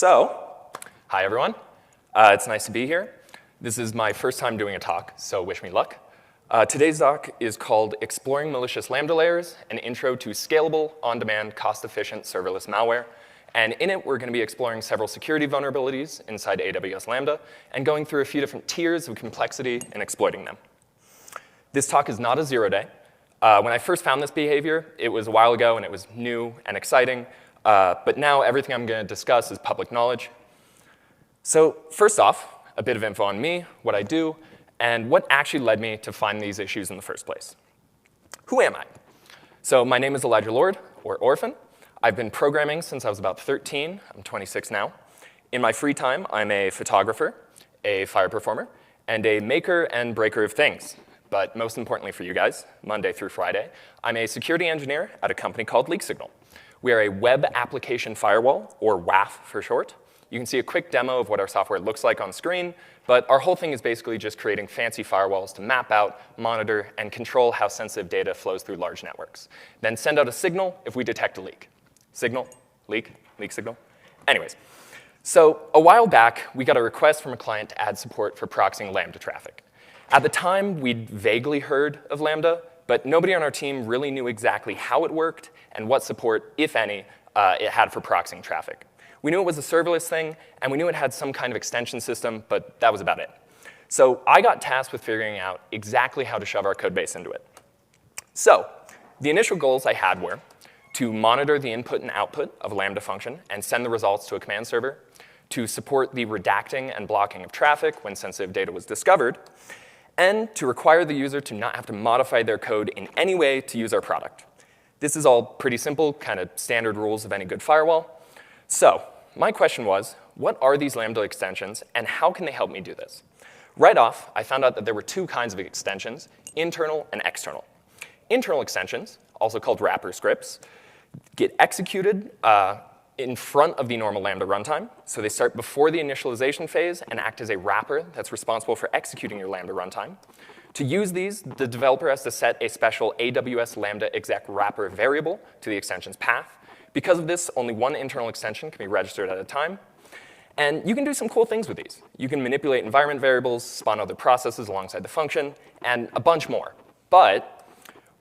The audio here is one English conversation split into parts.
Hi everyone. It's nice to be here. This is my first time doing a talk, so wish me luck. Today's talk is called Exploring Malicious Lambda Layers, an intro to scalable, on-demand, cost-efficient serverless malware. And in it, we're going to be exploring several security vulnerabilities inside AWS Lambda and going through a few different tiers of complexity and exploiting them. This talk is not a zero-day. When I first found this behavior, it was a while ago, and it was new and exciting. But now everything I'm going to discuss is public knowledge. So first off, a bit of info on me, what I do, and what actually led me to find these issues in the first place. Who am I? So my name is Elijah Lord, or Orphan. I've been programming since I was about 13. I'm 26 now. In my free time, I'm a photographer, a fire performer, and a maker and breaker of things. But most importantly for you guys, Monday through Friday, I'm a security engineer at a company called LeakSignal. We are a Web Application Firewall, or WAF for short. You can see a quick demo of what our software looks like on screen, but our whole thing is basically just creating fancy firewalls to map out, monitor, and control how sensitive data flows through large networks. Then send out a signal if we detect a leak. Signal, leak, leak signal. Anyways, so a while back, we got a request from a client to add support for proxying Lambda traffic. At the time, we'd vaguely heard of Lambda, but nobody on our team really knew exactly how it worked and what support, if any, it had for proxying traffic. We knew it was a serverless thing, and we knew it had some kind of extension system, but that was about it. So I got tasked with figuring out exactly how to shove our code base into it. So the initial goals I had were to monitor the input and output of a Lambda function and send the results to a command server, to support the redacting and blocking of traffic when sensitive data was discovered, and to require the user to not have to modify their code in any way to use our product. This is all pretty simple, kind of standard rules of any good firewall. So my question was, what are these Lambda extensions, and how can they help me do this? Right off, I found out that there were two kinds of extensions, internal and external. Internal extensions, also called wrapper scripts, get executed in front of the normal Lambda runtime. So they start before the initialization phase and act as a wrapper that's responsible for executing your Lambda runtime. To use these, the developer has to set a special AWS Lambda exec wrapper variable to the extension's path. Because of this, only one internal extension can be registered at a time. And you can do some cool things with these. You can manipulate environment variables, spawn other processes alongside the function, and a bunch more. But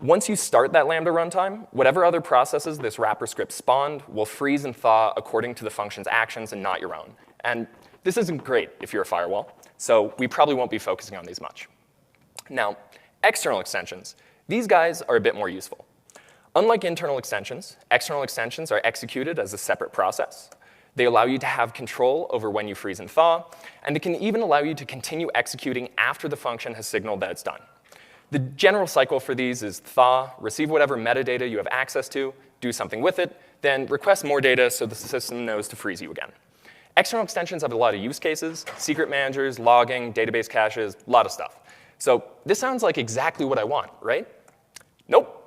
once you start that Lambda runtime, whatever other processes this wrapper script spawned will freeze and thaw according to the function's actions and not your own. And this isn't great if you're a firewall, so we probably won't be focusing on these much. Now, external extensions. These guys are a bit more useful. Unlike internal extensions, external extensions are executed as a separate process. They allow you to have control over when you freeze and thaw, and it can even allow you to continue executing after the function has signaled that it's done. The general cycle for these is thaw, receive whatever metadata you have access to, do something with it, then request more data so the system knows to freeze you again. External extensions have a lot of use cases, secret managers, logging, database caches, a lot of stuff. So this sounds like exactly what I want, right? Nope.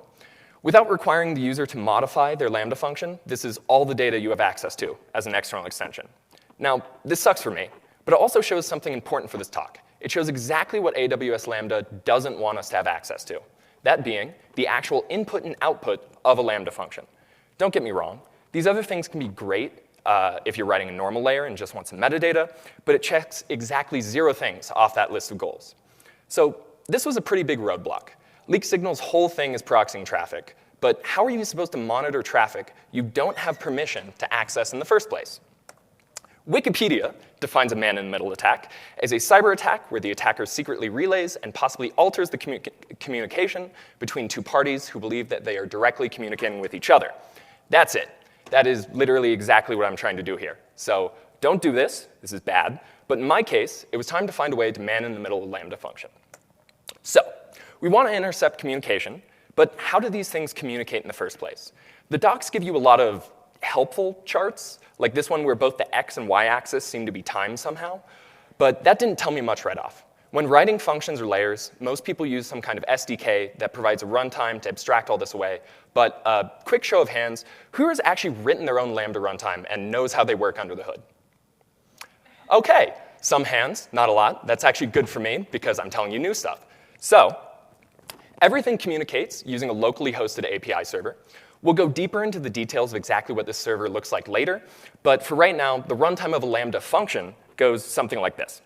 Without requiring the user to modify their Lambda function, this is all the data you have access to as an external extension. Now, this sucks for me, but it also shows something important for this talk. It shows exactly what AWS Lambda doesn't want us to have access to, that being the actual input and output of a Lambda function. Don't get me wrong. These other things can be great if you're writing a normal layer and just want some metadata, but it checks exactly 0 things off that list of goals. So this was a pretty big roadblock. LeakSignal's whole thing is proxying traffic, but how are you supposed to monitor traffic you don't have permission to access in the first place? Wikipedia defines a man-in-the-middle attack as a cyber attack where the attacker secretly relays and possibly alters the communication between two parties who believe that they are directly communicating with each other. That's it. That is literally exactly what I'm trying to do here. So don't do this. This is bad. But in my case, it was time to find a way to man-in-the-middle a Lambda function. So we want to intercept communication, but how do these things communicate in the first place? The docs give you a lot of helpful charts, like this one where both the x and y axis seem to be timed somehow, but that didn't tell me much right off. When writing functions or layers, most people use some kind of SDK that provides a runtime to abstract all this away, but a quick show of hands, who has actually written their own Lambda runtime and knows how they work under the hood? Okay, some hands, not a lot. That's actually good for me because I'm telling you new stuff. So everything communicates using a locally hosted API server. We'll go deeper into the details of exactly what this server looks like later, but for right now, the runtime of a Lambda function goes something like this.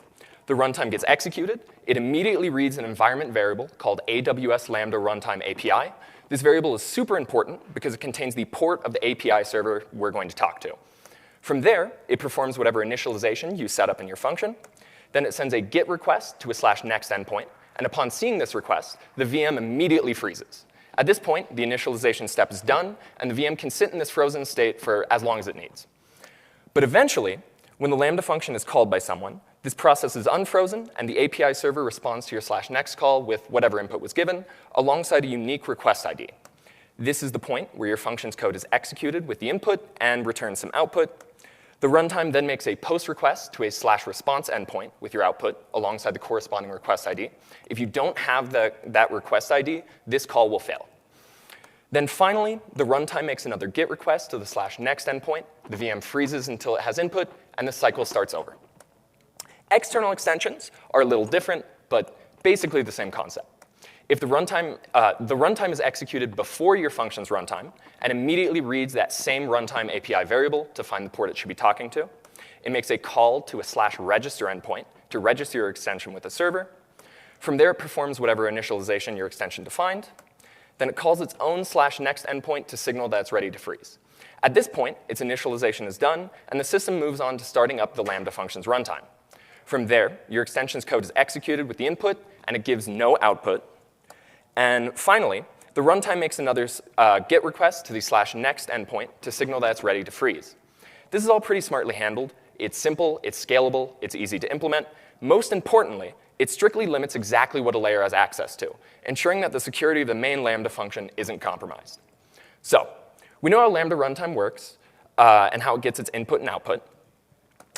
The runtime gets executed. It immediately reads an environment variable called AWS Lambda Runtime API. This variable is super important because it contains the port of the API server we're going to talk to. From there, it performs whatever initialization you set up in your function. Then it sends a GET request to a /next endpoint. And upon seeing this request, the VM immediately freezes. At this point, the initialization step is done, and the VM can sit in this frozen state for as long as it needs. But eventually, when the Lambda function is called by someone, this process is unfrozen, and the API server responds to your /next call with whatever input was given, alongside a unique request ID. This is the point where your function's code is executed with the input and returns some output. The runtime then makes a post request to a /response endpoint with your output alongside the corresponding request ID. If you don't have that request ID, this call will fail. Then finally, the runtime makes another GET request to the /next endpoint. The VM freezes until it has input, and the cycle starts over. External extensions are a little different, but basically the same concept. If the runtime is executed before your function's runtime and immediately reads that same runtime API variable to find the port it should be talking to, it makes a call to a /register endpoint to register your extension with the server. From there, it performs whatever initialization your extension defined. Then it calls its own /next endpoint to signal that it's ready to freeze. At this point, its initialization is done, and the system moves on to starting up the Lambda function's runtime. From there, your extension's code is executed with the input, and it gives no output. And finally, the runtime makes another GET request to the /next endpoint to signal that it's ready to freeze. This is all pretty smartly handled. It's simple, it's scalable, it's easy to implement. Most importantly, it strictly limits exactly what a layer has access to, ensuring that the security of the main Lambda function isn't compromised. So we know how Lambda runtime works and how it gets its input and output.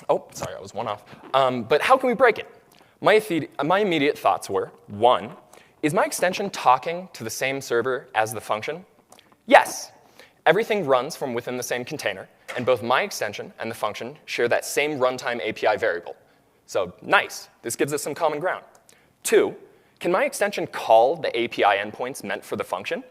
Oh, sorry, I was one off. But how can we break it? My immediate thoughts were, 1, is my extension talking to the same server as the function? Yes. Everything runs from within the same container, and both my extension and the function share that same runtime API variable. So nice. This gives us some common ground. 2, can my extension call the API endpoints meant for the function?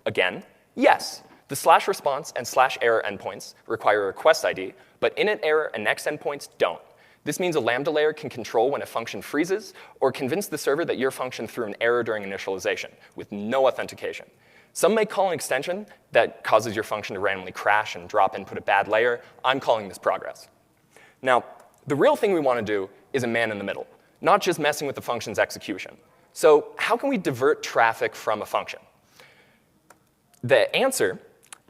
Again, yes. The /response and /error endpoints require a request ID, but init error and next endpoints don't. This means a Lambda layer can control when a function freezes or convince the server that your function threw an error during initialization with no authentication. Some may call an extension that causes your function to randomly crash and drop input a bad layer. I'm calling this progress. Now, the real thing we want to do is a man in the middle, not just messing with the function's execution. So how can we divert traffic from a function? The answer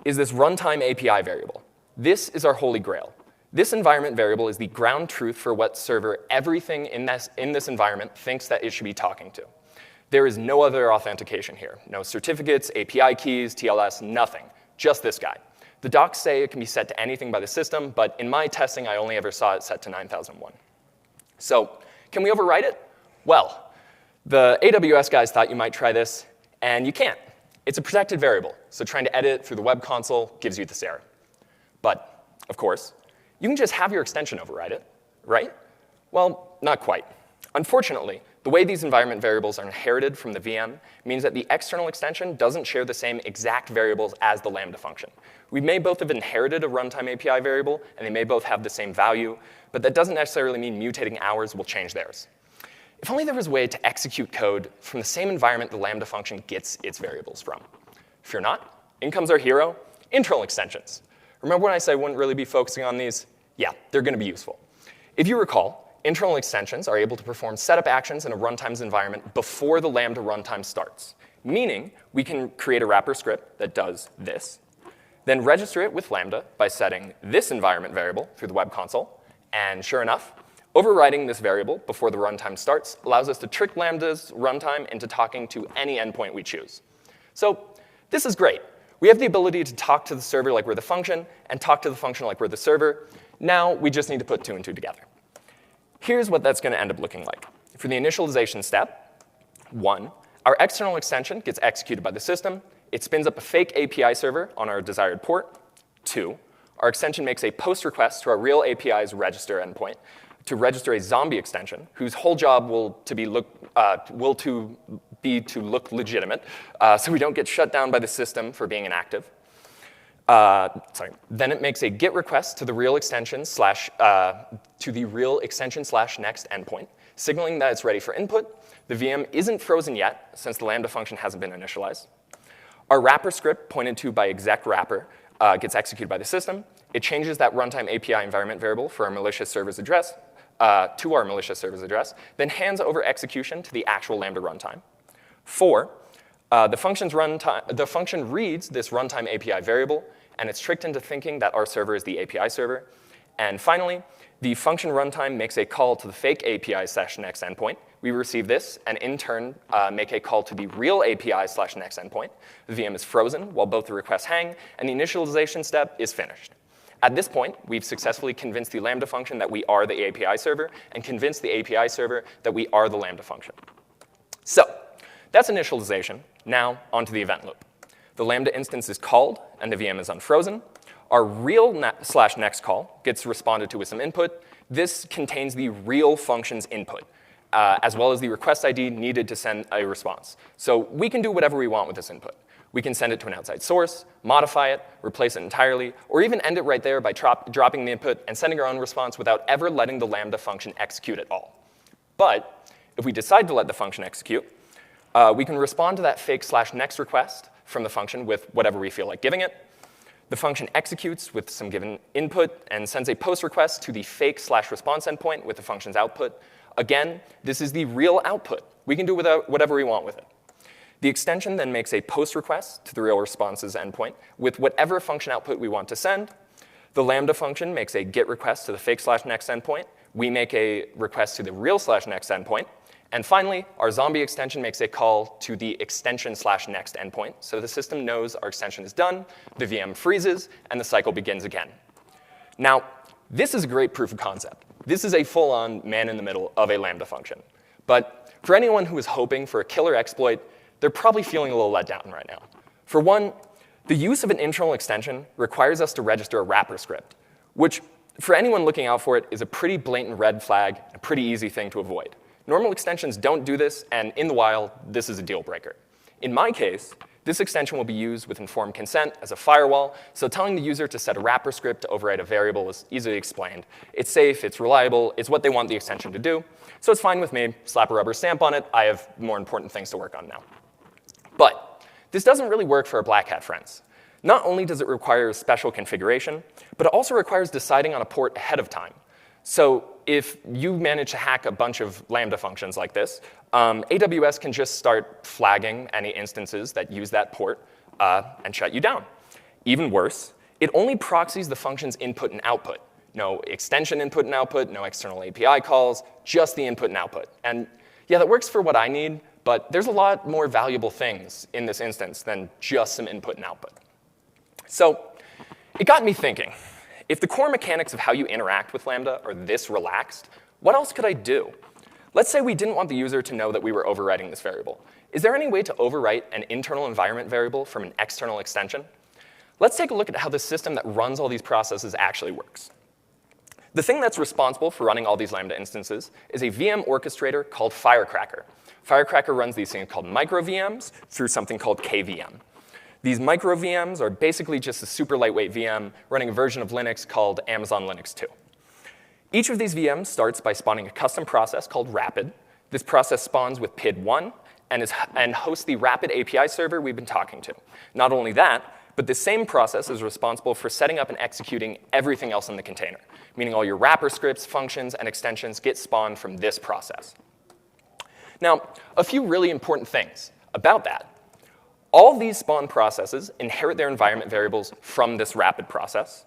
is this runtime API variable. This is our holy grail. This environment variable is the ground truth for what server everything in this environment thinks that it should be talking to. There is no other authentication here. No certificates, API keys, TLS, nothing. Just this guy. The docs say it can be set to anything by the system, but in my testing, I only ever saw it set to 9001. So can we overwrite it? Well, the AWS guys thought you might try this, and you can't. It's a protected variable, so trying to edit through the web console gives you this error. But, of course, you can just have your extension override it, right? Well, not quite. Unfortunately, the way these environment variables are inherited from the VM means that the external extension doesn't share the same exact variables as the Lambda function. We may both have inherited a runtime API variable, and they may both have the same value, but that doesn't necessarily mean mutating ours will change theirs. If only there was a way to execute code from the same environment the Lambda function gets its variables from. Fear not, in comes our hero, internal extensions. Remember when I said I wouldn't really be focusing on these? Yeah, they're going to be useful. If you recall, internal extensions are able to perform setup actions in a runtime's environment before the Lambda runtime starts, meaning we can create a wrapper script that does this, then register it with Lambda by setting this environment variable through the web console, and sure enough, overriding this variable before the runtime starts allows us to trick Lambda's runtime into talking to any endpoint we choose. So this is great. We have the ability to talk to the server like we're the function and talk to the function like we're the server. Now we just need to put 2 and 2 together. Here's what that's going to end up looking like. For the initialization step, 1, our external extension gets executed by the system. It spins up a fake API server on our desired port. 2, our extension makes a post request to our real API's register endpoint to register a zombie extension whose whole job will be to look legitimate so we don't get shut down by the system for being inactive. Then it makes a GET request to the real extension slash next endpoint, signaling that it's ready for input. The VM isn't frozen yet, since the Lambda function hasn't been initialized. Our wrapper script, pointed to by exec wrapper, gets executed by the system. It changes that runtime API environment variable for our malicious server's address to our malicious server's address, then hands over execution to the actual Lambda runtime. 4, the function reads this runtime API variable, and it's tricked into thinking that our server is the API server. And finally, the function runtime makes a call to the fake API slash next endpoint. We receive this, and in turn, make a call to the real API slash next endpoint. The VM is frozen while both the requests hang, and the initialization step is finished. At this point, we've successfully convinced the Lambda function that we are the API server, and convinced the API server that we are the Lambda function. So that's initialization. Now, onto the event loop. The Lambda instance is called, and the VM is unfrozen. Our real slash next call gets responded to with some input. This contains the real function's input, as well as the request ID needed to send a response. So we can do whatever we want with this input. We can send it to an outside source, modify it, replace it entirely, or even end it right there by dropping the input and sending our own response without ever letting the Lambda function execute at all. But if we decide to let the function execute, we can respond to that fake slash next request from the function with whatever we feel like giving it. The function executes with some given input and sends a post request to the fake slash response endpoint with the function's output. Again, this is the real output. We can do whatever we want with it. The extension then makes a post request to the real responses endpoint with whatever function output we want to send. The Lambda function makes a GET request to the fake slash next endpoint. We make a request to the real slash next endpoint. And finally, our zombie extension makes a call to the extension slash next endpoint. So the system knows our extension is done, the VM freezes, and the cycle begins again. Now, this is a great proof of concept. This is a full-on man-in-the-middle of a Lambda function. But for anyone who is hoping for a killer exploit, they're probably feeling a little let down right now. For one, the use of an internal extension requires us to register a wrapper script, which, for anyone looking out for it, is a pretty blatant red flag, a pretty easy thing to avoid. Normal extensions don't do this, and in the wild, this is a deal breaker. In my case, this extension will be used with informed consent as a firewall, so telling the user to set a wrapper script to override a variable is easily explained. It's safe, it's reliable, it's what they want the extension to do, so it's fine with me. Slap a rubber stamp on it. I have more important things to work on now. But this doesn't really work for our black hat friends. Not only does it require special configuration, but it also requires deciding on a port ahead of time. So if you manage to hack a bunch of Lambda functions like this, AWS can just start flagging any instances that use that port and shut you down. Even worse, it only proxies the function's input and output. No extension input and output, no external API calls, just the input and output. And yeah, that works for what I need, but there's a lot more valuable things in this instance than just some input and output. So it got me thinking. If the core mechanics of how you interact with Lambda are this relaxed, what else could I do? Let's say we didn't want the user to know that we were overwriting this variable. Is there any way to overwrite an internal environment variable from an external extension? Let's take a look at how the system that runs all these processes actually works. The thing that's responsible for running all these Lambda instances is a VM orchestrator called Firecracker. Firecracker runs these things called micro VMs through something called KVM. These micro VMs are basically just a super lightweight VM running a version of Linux called Amazon Linux 2. Each of these VMs starts by spawning a custom process called Rapid. This process spawns with PID1 and hosts the Rapid API server we've been talking to. Not only that, but the same process is responsible for setting up and executing everything else in the container, meaning all your wrapper scripts, functions, and extensions get spawned from this process. Now, a few really important things about that. All these spawn processes inherit their environment variables from this Rapid process.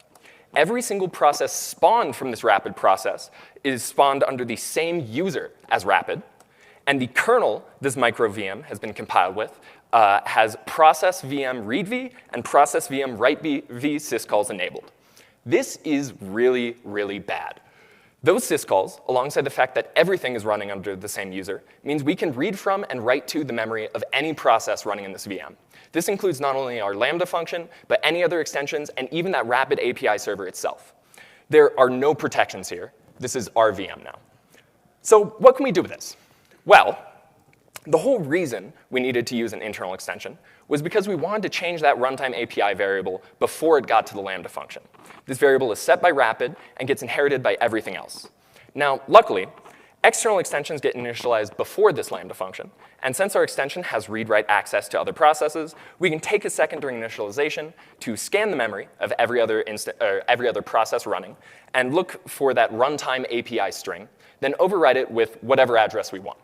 Every single process spawned from this Rapid process is spawned under the same user as Rapid. And the kernel this micro VM has been compiled with has process VM readv and process VM writv syscalls enabled. This is really, really bad. Those syscalls, alongside the fact that everything is running under the same user, means we can read from and write to the memory of any process running in this VM. This includes not only our Lambda function, but any other extensions, and even that Rapid API server itself. There are no protections here. This is our VM now. So what can we do with this? Well, The whole reason we needed to use an internal extension was because we wanted to change that runtime API variable before it got to the Lambda function. This variable is set by Rapid and gets inherited by everything else. Now, luckily, external extensions get initialized before this Lambda function, and since our extension has read-write access to other processes, we can take a second during initialization to scan the memory of every other process running and look for that runtime API string, then overwrite it with whatever address we want.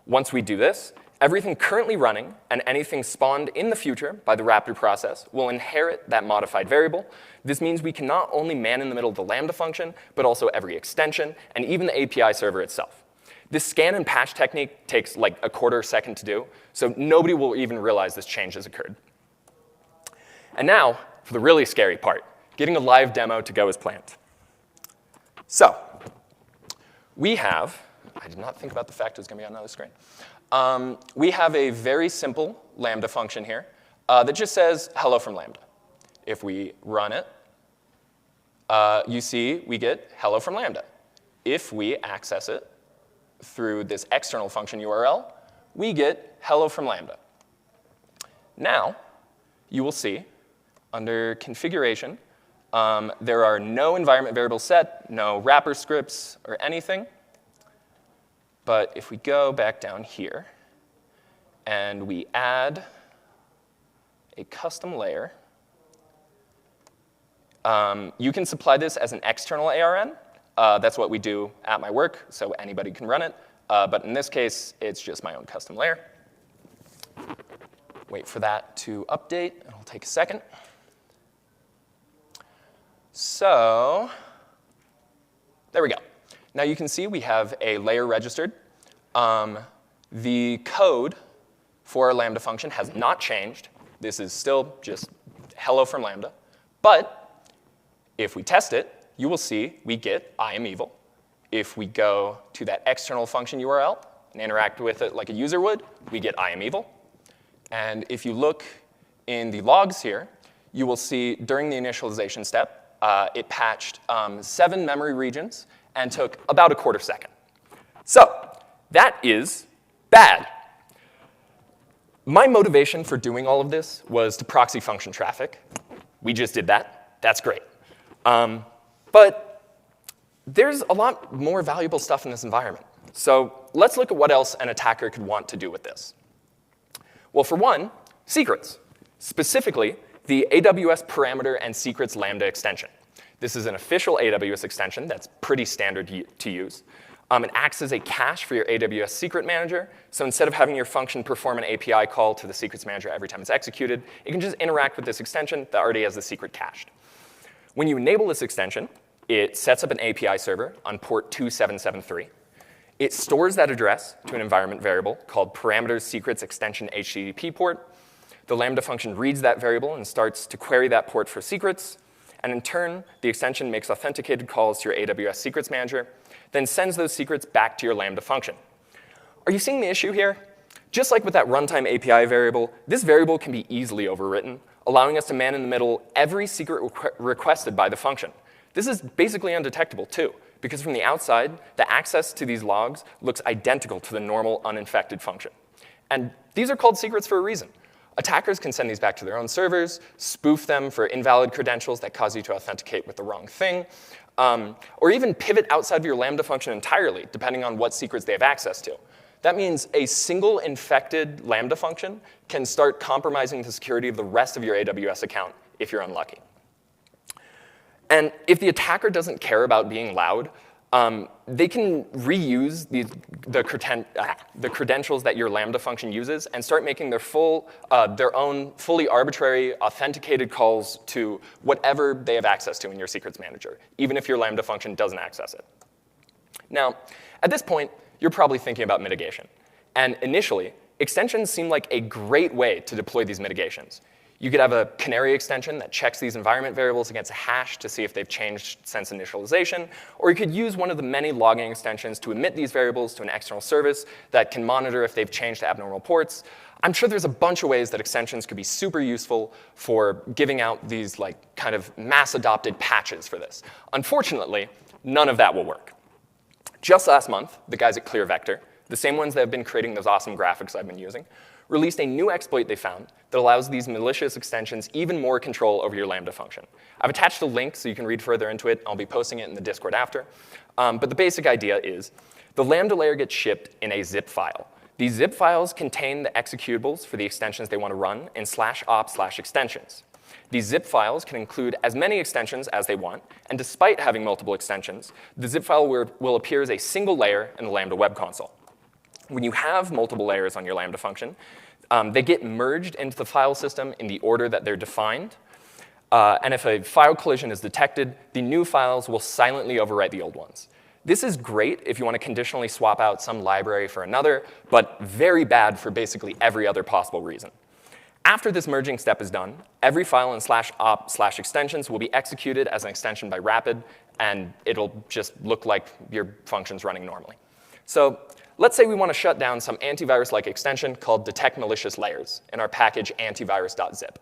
Once we do this, everything currently running and anything spawned in the future by the Rapid process will inherit that modified variable. This means we can not only man in the middle of the Lambda function, but also every extension and even the API server itself. This scan and patch technique takes like a quarter second to do, so nobody will even realize this change has occurred. And now, for the really scary part, getting a live demo to go as planned. So, we have, I did not think about the fact it was going to be on another screen. We have a very simple Lambda function here that just says hello from Lambda. If we run it, you see we get hello from Lambda. If we access it through this external function URL, we get hello from Lambda. Now, you will see under configuration, there are no environment variables set, no wrapper scripts or anything. But if we go back down here and we add a custom layer, you can supply this as an external ARN. That's what we do at my work, so anybody can run it. But in this case, it's just my own custom layer. Wait for that to update. It'll take a second. So there we go. Now you can see we have a layer registered. The code for our Lambda function has not changed. This is still just hello from Lambda. But if we test it, you will see we get I am evil. If we go to that external function URL and interact with it like a user would, we get I am evil. And if you look in the logs here, you will see during the initialization step, it patched 7 memory regions and took about a quarter second. So that is bad. My motivation for doing all of this was to proxy function traffic. We just did that. That's great. But there's a lot more valuable stuff in this environment. So let's look at what else an attacker could want to do with this. Well, for one, secrets. Specifically, the AWS parameter and secrets Lambda extension. This is an official AWS extension that's pretty standard to use. It acts as a cache for your AWS secret manager. So instead of having your function perform an API call to the secrets manager every time it's executed, it can just interact with this extension that already has the secret cached. When you enable this extension, it sets up an API server on port 2773. It stores that address to an environment variable called parameters secrets extension HTTP port. The Lambda function reads that variable and starts to query that port for secrets. And in turn, the extension makes authenticated calls to your AWS secrets manager, then sends those secrets back to your Lambda function. Are you seeing the issue here? Just like with that runtime API variable, this variable can be easily overwritten, allowing us to man in the middle every secret requested by the function. This is basically undetectable, too, because from the outside, the access to these logs looks identical to the normal uninfected function. And these are called secrets for a reason. Attackers can send these back to their own servers, spoof them for invalid credentials that cause you to authenticate with the wrong thing, or even pivot outside of your Lambda function entirely, depending on what secrets they have access to. That means a single infected Lambda function can start compromising the security of the rest of your AWS account if you're unlucky. And if the attacker doesn't care about being loud, they can reuse the credentials that your Lambda function uses and start making their own fully arbitrary authenticated calls to whatever they have access to in your secrets manager, even if your Lambda function doesn't access it. Now, at this point, you're probably thinking about mitigation. And initially, extensions seem like a great way to deploy these mitigations. You could have a canary extension that checks these environment variables against a hash to see if they've changed since initialization, or you could use one of the many logging extensions to emit these variables to an external service that can monitor if they've changed to abnormal ports. I'm sure there's a bunch of ways that extensions could be super useful for giving out these kind of mass-adopted patches for this. Unfortunately, none of that will work. Just last month, the guys at ClearVector the same ones that have been creating those awesome graphics I've been using, released a new exploit they found that allows these malicious extensions even more control over your Lambda function. I've attached a link so you can read further into it. I'll be posting it in the Discord after. But the basic idea is the Lambda layer gets shipped in a zip file. These zip files contain the executables for the extensions they want to run in /op/extensions. These zip files can include as many extensions as they want, and despite having multiple extensions, the zip file will appear as a single layer in the Lambda web console. When you have multiple layers on your Lambda function, they get merged into the file system in the order that they're defined. And if a file collision is detected, the new files will silently overwrite the old ones. This is great if you want to conditionally swap out some library for another, but very bad for basically every other possible reason. After this merging step is done, every file in /op/extensions will be executed as an extension by Rapid, and it'll just look like your function's running normally. So let's say we want to shut down some antivirus-like extension called detect malicious layers in our package antivirus.zip.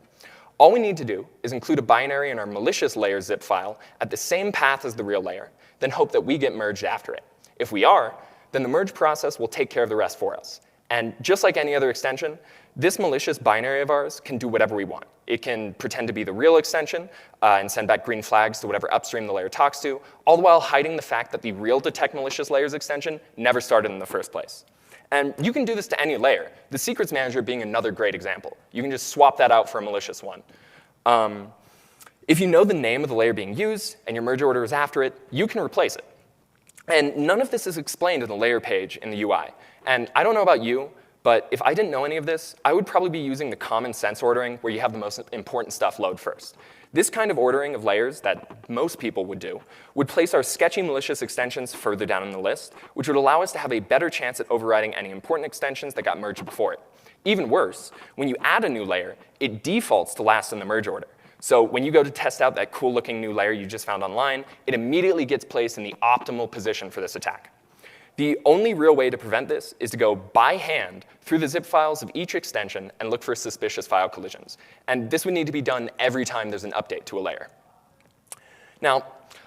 All we need to do is include a binary in our malicious layer zip file at the same path as the real layer, then hope that we get merged after it. If we are, then the merge process will take care of the rest for us. And just like any other extension, this malicious binary of ours can do whatever we want. It can pretend to be the real extension and send back green flags to whatever upstream the layer talks to, all the while hiding the fact that the real detect malicious layers extension never started in the first place. And you can do this to any layer, the secrets manager being another great example. You can just swap that out for a malicious one. If you know the name of the layer being used and your merge order is after it, you can replace it. And none of this is explained in the layer page in the UI. And I don't know about you, but if I didn't know any of this, I would probably be using the common sense ordering where you have the most important stuff load first. This kind of ordering of layers that most people would do would place our sketchy malicious extensions further down in the list, which would allow us to have a better chance at overriding any important extensions that got merged before it. Even worse, when you add a new layer, it defaults to last in the merge order. So when you go to test out that cool-looking new layer you just found online, it immediately gets placed in the optimal position for this attack. The only real way to prevent this is to go by hand through the zip files of each extension and look for suspicious file collisions. And this would need to be done every time there's an update to a layer. Now,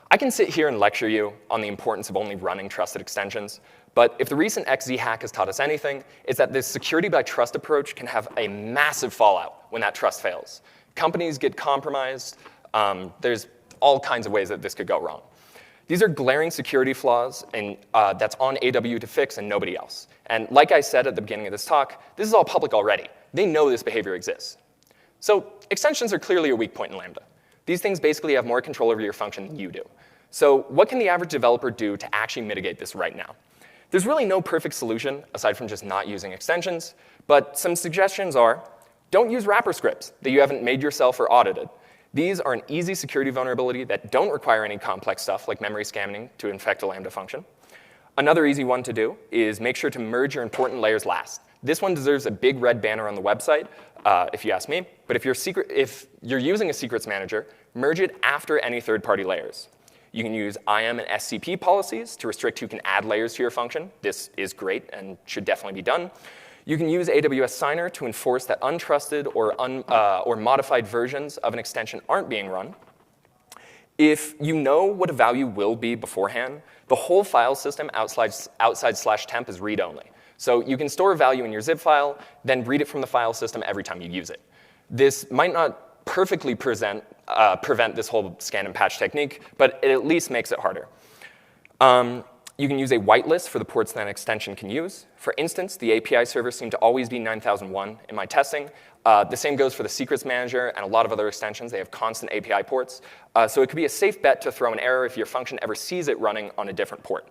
I can sit here and lecture you on the importance of only running trusted extensions, but if the recent XZ hack has taught us anything, it's that this security by trust approach can have a massive fallout when that trust fails. Companies get compromised. There's all kinds of ways that this could go wrong. These are glaring security flaws that's on AW to fix and nobody else. And like I said at the beginning of this talk, this is all public already. They know this behavior exists. So extensions are clearly a weak point in Lambda. These things basically have more control over your function than you do. So what can the average developer do to actually mitigate this right now? There's really no perfect solution aside from just not using extensions, but some suggestions are, don't use wrapper scripts that you haven't made yourself or audited. These are an easy security vulnerability that don't require any complex stuff like memory scanning to infect a Lambda function. Another easy one to do is make sure to merge your important layers last. This one deserves a big red banner on the website, if you ask me. But if you're using a secrets manager, merge it after any third-party layers. You can use IAM and SCP policies to restrict who can add layers to your function. This is great and should definitely be done. You can use AWS Signer to enforce that untrusted or modified versions of an extension aren't being run. If you know what a value will be beforehand, the whole file system outside /temp is read-only. So you can store a value in your zip file, then read it from the file system every time you use it. This might not perfectly prevent this whole scan and patch technique, but it at least makes it harder. You can use a whitelist for the ports that an extension can use. For instance, the API servers seem to always be 9001 in my testing. The same goes for the secrets manager and a lot of other extensions. They have constant API ports. So it could be a safe bet to throw an error if your function ever sees it running on a different port.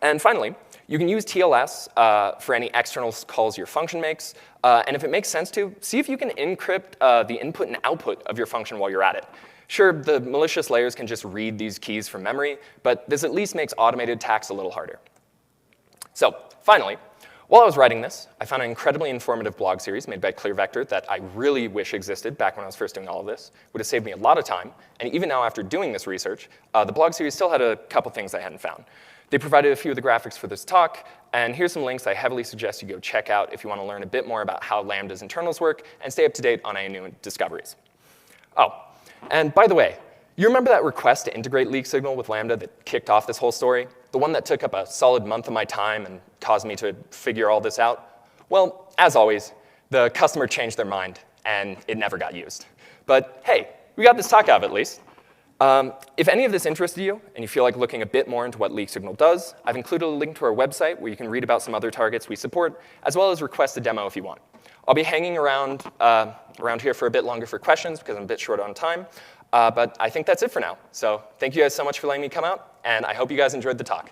And finally, you can use TLS for any external calls your function makes. And if it makes sense to, see if you can encrypt the input and output of your function while you're at it. Sure, the malicious layers can just read these keys from memory, but this at least makes automated attacks a little harder. So finally, while I was writing this, I found an incredibly informative blog series made by ClearVector that I really wish existed back when I was first doing all of this. It would have saved me a lot of time. And even now, after doing this research, the blog series still had a couple things I hadn't found. They provided a few of the graphics for this talk, and here's some links I heavily suggest you go check out if you want to learn a bit more about how Lambda's internals work and stay up to date on any new discoveries. Oh, and by the way, You remember that request to integrate leak signal with Lambda that kicked off this whole story? The one that took up a solid month of my time and caused me to figure all this out? Well, as always, the customer changed their mind, and it never got used. But hey, we got this talk out at least. If any of this interested you, and you feel like looking a bit more into what leak signal does, I've included a link to our website where you can read about some other targets we support, as well as request a demo if you want. I'll be hanging around here for a bit longer for questions because I'm a bit short on time. But I think that's it for now. So thank you guys so much for letting me come out, and I hope you guys enjoyed the talk.